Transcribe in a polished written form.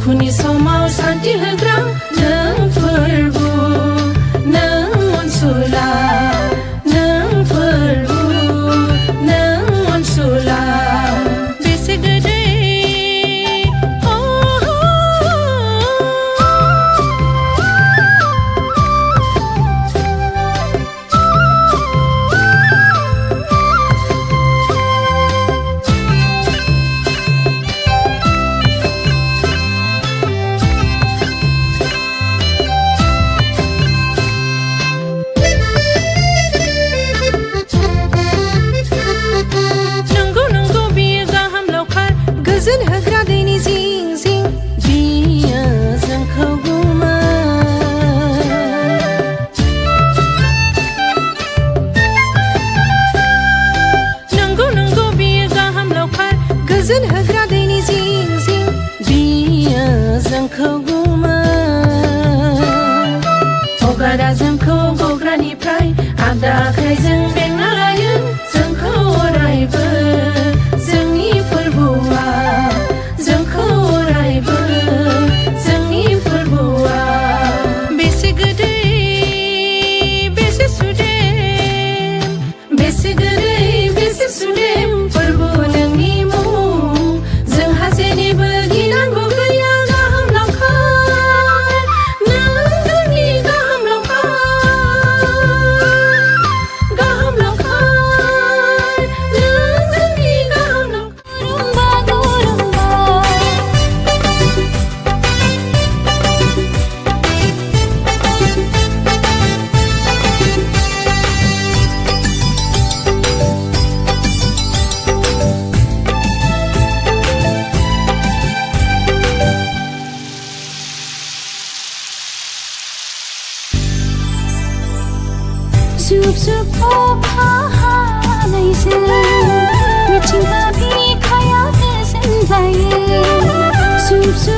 दुखुनि समाव सान्थि होग्रा नों फोरबु नों अनसुला नों फोरबु नों अनसुला बेसे गोदै गोजोन होग्रा दैनि जिं जिं बियो जोंखौ बुङो नंगौ नंगौ बियो गाहाम लावखार गोजोन होग्रा दैनि जिं जिं बियो जोंखौ बुङो हगारा जोंखौ गग्रानिफ्राय आगदा आखाइजों बेंना लायो जोंखौ अरायबो जोंनि फोरबुआ जोंखौ अरायबो जोंनि फोरबुआ बेसे गोदै बेसे सुदेम बेसे गोदै बेसे सुदेम फोरबु नोंनि मुं जोंहा जेनिबो गिनांगौ गैया गाहाम लावखार नों जोंनि गाहाम लावखार नों जोंनि गाहाम जुब जुब अखा हानायजों मिथिंगा बिखाया गोजोनलायो जुब जुब